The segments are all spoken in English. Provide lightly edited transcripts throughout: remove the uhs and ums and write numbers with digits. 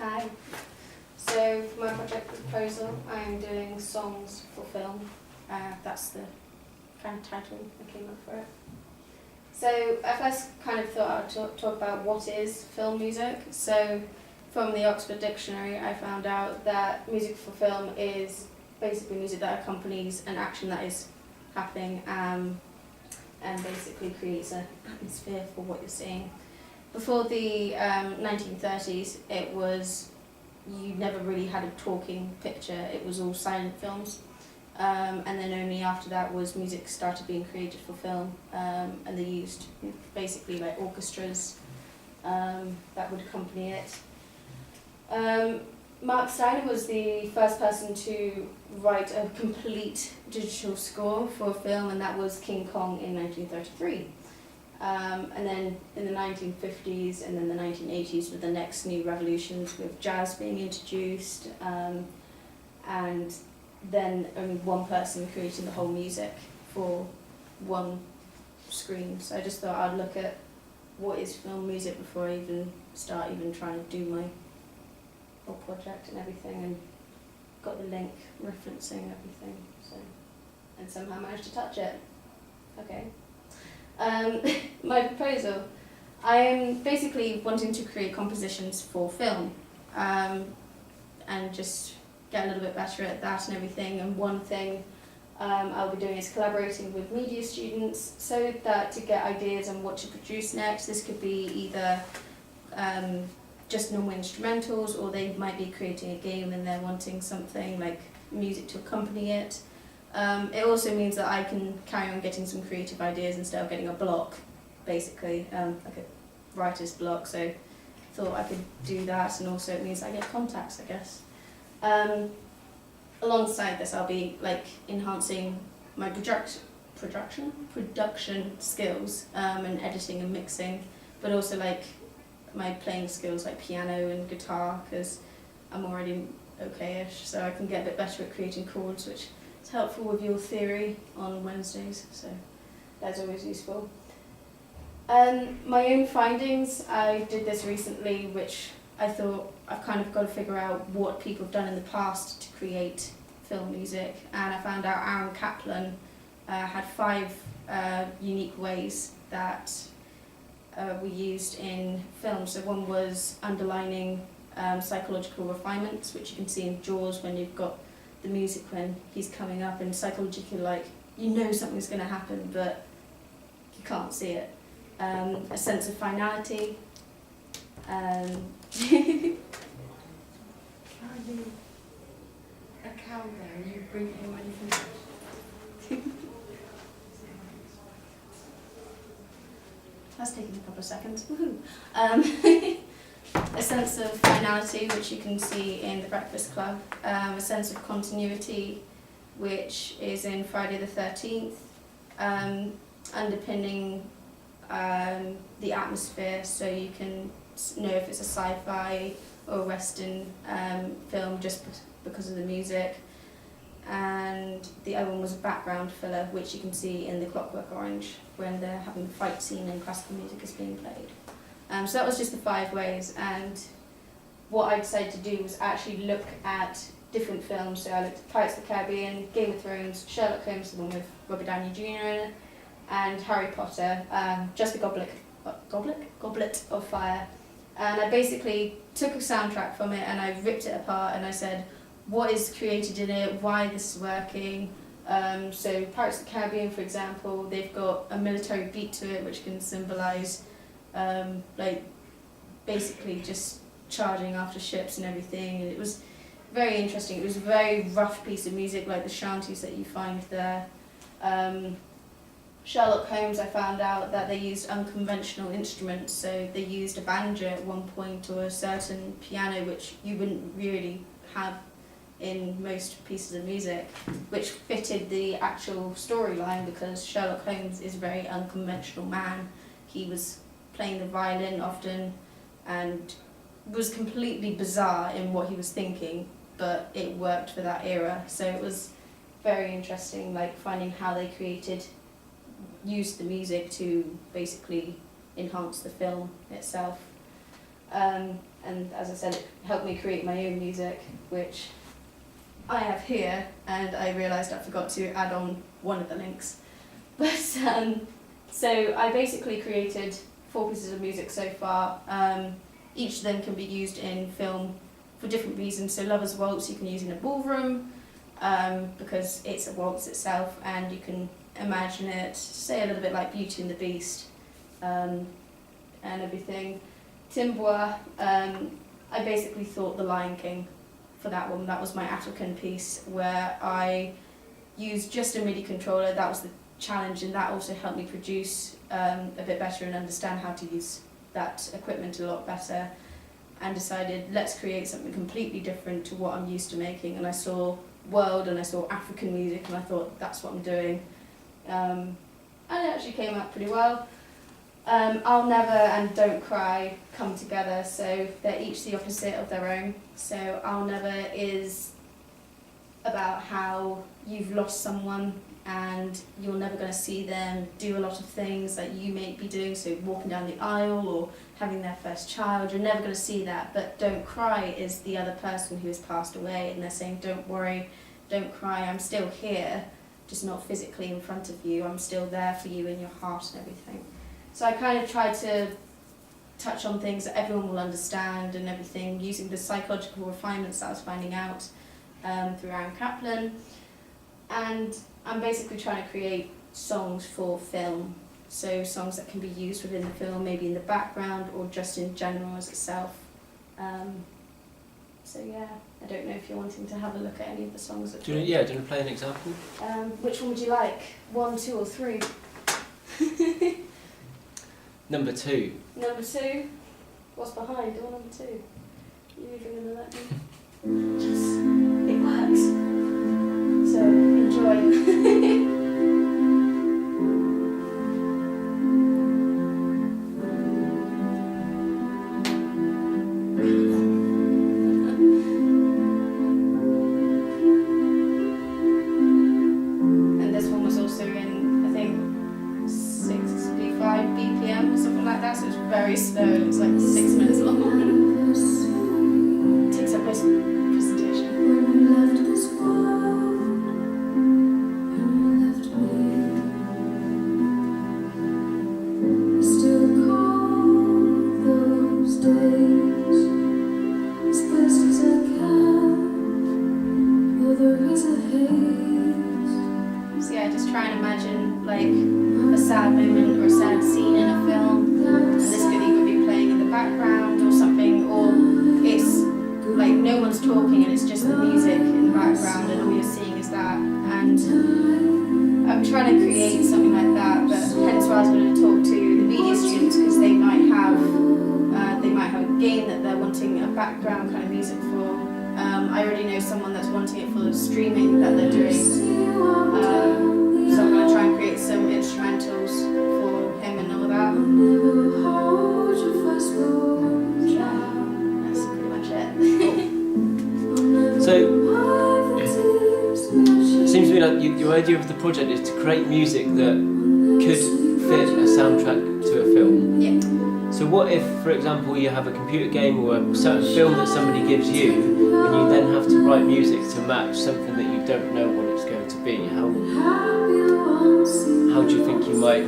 Hi. So for my project proposal, I'm doing songs for film. That's the kind of title I came up for it. So I first kind of thought I'd talk about what is film music. So from the Oxford Dictionary, I found out that music for film is basically music that accompanies an action that is happening and basically creates an atmosphere for what you're seeing. Before the 1930s, it was, you never really had a talking picture, it was all silent films. And then only after that was music started being created for film, and they used basically like orchestras that would accompany it. Mark Steiner was the first person to write a complete digital score for a film, and that was King Kong in 1933. And then in the 1950s and then the 1980s were the next new revolutions, with jazz being introduced, and then only one person creating the whole music for one screen. So I just thought I'd look at what is film music before I even start trying to do my whole project and everything, and got the link referencing everything, so, and somehow managed to touch it. Okay. My proposal, I am basically wanting to create compositions for film, and just get a little bit better at that and everything. And one thing I'll be doing is collaborating with media students, so that to get ideas on what to produce next. This could be either just normal instrumentals, or they might be creating a game and they're wanting something like music to accompany it. It also means that I can carry on getting some creative ideas instead of getting a block, basically, like a writer's block. So I thought I could do that, and also it means I get contacts, I guess. Alongside this, I'll be like enhancing my production skills, and editing and mixing, but also like my playing skills like piano and guitar, because I'm already okay-ish, so I can get a bit better at creating chords, which is helpful with your theory on Wednesdays, so that's always useful. My own findings, I did this recently, which I thought I've kind of got to figure out what people have done in the past to create film music, and I found out Aaron Kaplan had 5 unique ways that were used in film. So one was underlining psychological refinements, which you can see in Jaws when you've got the music when he's coming up, and psychologically, like, you know something's going to happen but you can't see it. A sense of finality. Are you a cow there? Are you bringing him anything? That's taken a couple of seconds. Woohoo! A sense of finality, which you can see in The Breakfast Club. A sense of continuity, which is in Friday the 13th. Underpinning the atmosphere, so you can know if it's a sci-fi or a western film just because of the music. And the other one was a background filler, which you can see in The Clockwork Orange when they're having a fight scene and classical music is being played. So that was just the 5 ways, and what I decided to do was actually look at different films. So I looked at Pirates of the Caribbean, Game of Thrones, Sherlock Holmes, the one with Robert Downey Jr. in it, and Harry Potter, just a Goblet of Fire. And I basically took a soundtrack from it and I ripped it apart, and I said, what is created in it, why this is working. So Pirates of the Caribbean, for example, they've got a military beat to it, which can symbolise like basically just charging after ships and everything. And it was very interesting. It was a very rough piece of music, like the shanties that you find there. Sherlock Holmes, I found out that they used unconventional instruments, so they used a banjo at one point, or a certain piano, which you wouldn't really have in most pieces of music, which fitted the actual storyline, because Sherlock Holmes is a very unconventional man. He was playing the violin often and was completely bizarre in what he was thinking, but it worked for that era. So it was very interesting, like finding how they used the music to basically enhance the film itself. And as I said, it helped me create my own music, which I have here, and I realised I forgot to add on one of the links. But so I basically created 4 pieces of music so far. Each of them can be used in film for different reasons. So Lover's Waltz you can use in a ballroom, because it's a waltz itself, and you can imagine it, say a little bit like Beauty and the Beast, and everything. Timboa, I basically thought The Lion King for that one. That was my African piece where I used just a MIDI controller. That was the challenge, and that also helped me produce a bit better and understand how to use that equipment a lot better, and decided let's create something completely different to what I'm used to making. And I saw world and I saw African music, and I thought that's what I'm doing, and it actually came out pretty well. I'll Never and Don't Cry come together, so they're each the opposite of their own. So I'll Never is about how you've lost someone and you're never going to see them do a lot of things that you may be doing, so walking down the aisle or having their first child, you're never going to see that. But Don't Cry is the other person who has passed away, and they're saying, don't worry, don't cry, I'm still here, just not physically in front of you, I'm still there for you in your heart and everything. So I kind of tried to touch on things that everyone will understand and everything, using the psychological refinements that I was finding out through Aaron Kaplan. And I'm basically trying to create songs for film, so songs that can be used within the film, maybe in the background or just in general as itself. So yeah, I don't know if you're wanting to have a look at any of the songs. Do you want to play an example? Which one would you like? 1, 2 or 3? Number 2. Number 2? What's behind door number 2? You're going to let me? Just, it works. So, enjoy. And this one was also in, I think, 65 BPM or something like that, so it's very slow. It's like 6 minutes long. It takes up most of the presentation. So yeah, just try and imagine like a sad moment or a sad scene in a film, and this could either be playing in the background or something, or it's like no one's talking and it's just the music in the background and all you're seeing is that. And I'm trying to create something like that, but hence why I was going to talk to the media students, because they might have a game that they're wanting a background kind of music for. I already know someone that's wanting it for streaming that they're doing. So I'm going to try and create some instrumentals for him and all that. Yeah, that's pretty much it. So, it seems to me like your idea of the project is to create music that could fit a soundtrack to a film. Yeah. So what if, for example, you have a computer game or a certain film that somebody gives you, and you then have to write music to match something that you don't know what it's going to be? How do you think you might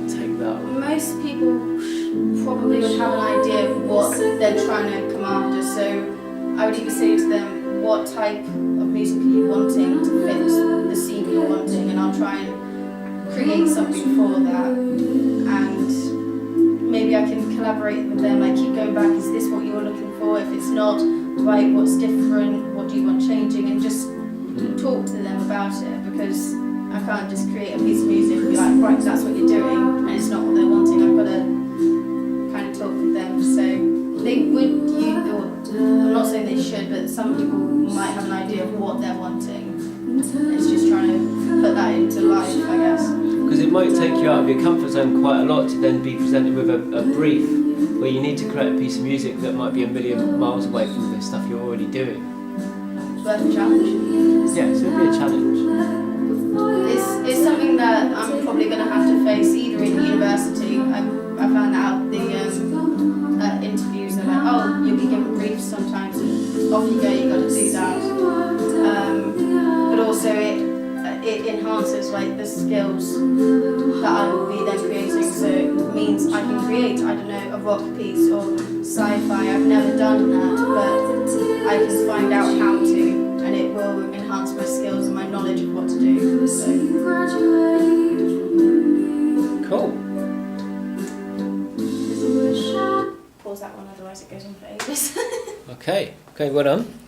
take that on? Most people probably would have an idea of what they're trying to come after, so I would either say to them, what type of music are you wanting to fit the scene you're wanting, and I'll try and create something for that. And maybe I can collaborate with them, like keep going back, is this what you're looking for? If it's not, right, what's different? What do you want changing? And just talk to them about it, because I can't just create a piece of music and be like, right, that's what you're doing, and it's not what they're wanting. I've got to kind of talk with them. So they would use, or I'm not saying they should, but some people might have an idea of what they're wanting. It's just trying to put that into life, I guess. Because it might take you out of your comfort zone quite a lot to then be presented with a brief where you need to create a piece of music that might be a million miles away from the stuff you're already doing. It's worth a challenge. Yeah, so it'd be a challenge. It's something that I'm probably going to have to face either in university. I found that out the interview enhances like the skills that I will be then creating. So it means I can create, I don't know, a rock piece or sci-fi. I've never done that, but I can find out how to, and it will enhance my skills and my knowledge of what to do. So. Cool. Pause that one, otherwise it goes on for ages. Okay, well done.